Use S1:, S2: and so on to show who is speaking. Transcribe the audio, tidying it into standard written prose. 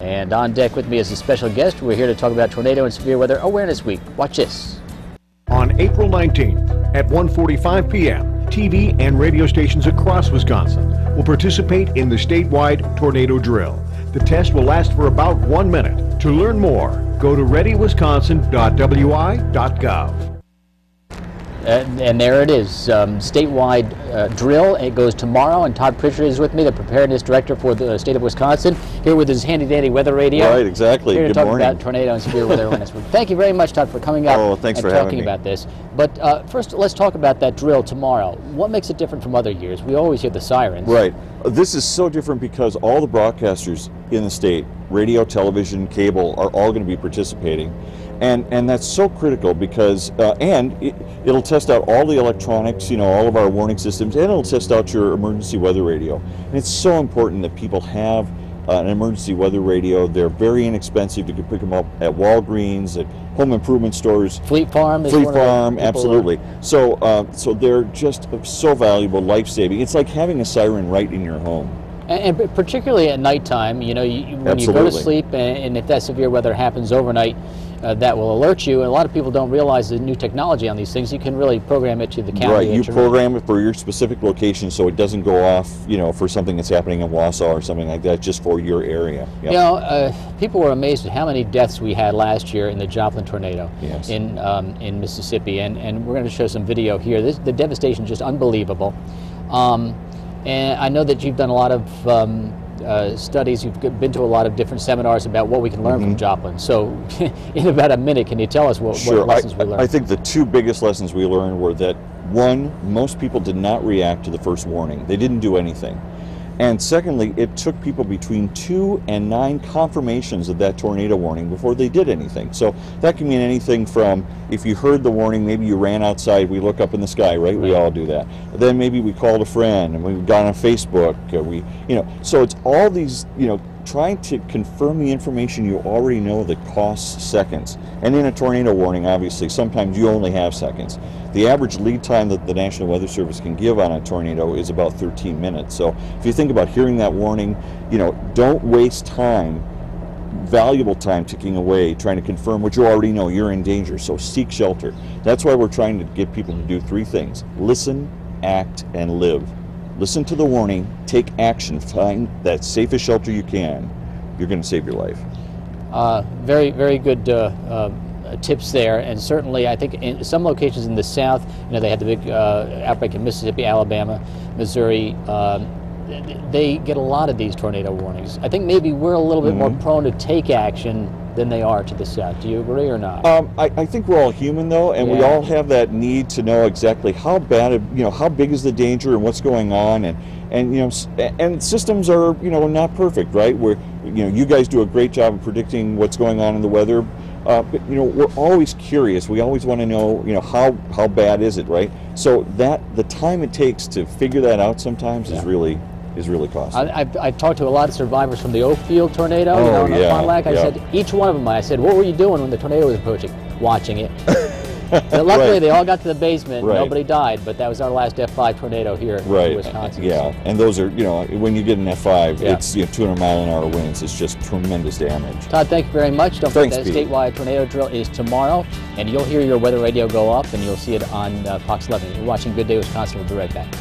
S1: And on deck with me as a special guest, we're here to talk about Tornado and Severe Weather Awareness Week. Watch this.
S2: On April 19th at 1:45 p.m., TV and radio stations across Wisconsin will participate in the statewide tornado drill. The test will last for about 1 minute. To learn more, go to readywisconsin.wi.gov.
S1: And there it is, statewide drill. It goes tomorrow, and Tod Pritchard is with me, the preparedness director for the state of Wisconsin, here with his handy-dandy weather radio.
S3: Right, exactly.
S1: Here to
S3: Good
S1: talk
S3: morning.
S1: about tornado and severe weather awareness. Thank you very much, Tod, for coming up
S3: thanks
S1: and
S3: for having
S1: talking
S3: me.
S1: about this. But first, let's talk about that drill tomorrow. What makes it different from other years? We always hear the sirens.
S3: Right. This is so different because all the broadcasters in the state, radio, television, cable, are all going to be participating. And that's so critical because, it'll test out all the electronics, all of our warning systems, and it'll test out your emergency weather radio. And it's so important that people have an emergency weather radio. They're very inexpensive. You can pick them up at Walgreens, at home improvement stores.
S1: Fleet Farm is
S3: Fleet
S1: one of the
S3: Farm,
S1: people
S3: absolutely. So they're just so valuable, life-saving. It's like having a siren right in your home.
S1: And particularly at nighttime, when you go to sleep, and if that severe weather happens overnight, that will alert you. And a lot of people don't realize the new technology on these things. You can really program it to the county.
S3: Right, you program it for your specific location so it doesn't go off, for something that's happening in Wausau or something like that, just for your area. Yep.
S1: People were amazed at how many deaths we had last year in the Joplin tornado.
S3: Yes.
S1: in Mississippi. And we're going to show some video here. The devastation is just unbelievable. And I know that you've done a lot of studies, you've been to a lot of different seminars about what we can learn from Joplin. So in about a minute, can you tell us what lessons we learned?
S3: I think the two biggest lessons we learned were that, one, most people did not react to the first warning. They didn't do anything. And secondly, it took people between 2 and 9 confirmations of that tornado warning before they did anything. So that can mean anything from, if you heard the warning, maybe you ran outside, we look up in the sky, right? We all do that. Then maybe we called a friend and we got on Facebook, so it's all these, trying to confirm the information you already know that costs seconds. And in a tornado warning, obviously, sometimes you only have seconds. The average lead time that the National Weather Service can give on a tornado is about 13 minutes. So if you think about hearing that warning, don't waste time, valuable time ticking away, trying to confirm what you already know. You're in danger, so seek shelter. That's why we're trying to get people to do 3 things: listen, act, and live. Listen to the warning, take action, find that safest shelter you can. You're going to save your life.
S1: Very, very good tips there, and certainly I think in some locations in the South, they had the big outbreak in Mississippi, Alabama, Missouri. They get a lot of these tornado warnings. I think maybe we're a little bit more prone to take action than they are to the South. Do you agree or not?
S3: I think we're all human though, and we all have that need to know exactly how bad, how big is the danger and what's going on, and systems are, not perfect, right? Where, you guys do a great job of predicting what's going on in the weather, but, we're always curious. We always want to know, how bad is it, right? So the time it takes to figure that out sometimes is really costly.
S1: I've talked to a lot of survivors from the Oakfield tornado, in Fond du Lac. I said, each one of them, I said, what were you doing when the tornado was approaching? Watching it. Luckily, they all got to the basement. Nobody died, but that was our last F5 tornado here in Wisconsin.
S3: Yeah, and those are, when you get an F5, it's 200-mile-an-hour winds. It's just tremendous damage.
S1: Tod, thank you very much. Don't forget that statewide tornado drill is tomorrow, and you'll hear your weather radio go up, and you'll see it on Fox 11. You're watching Good Day Wisconsin. We'll be right back.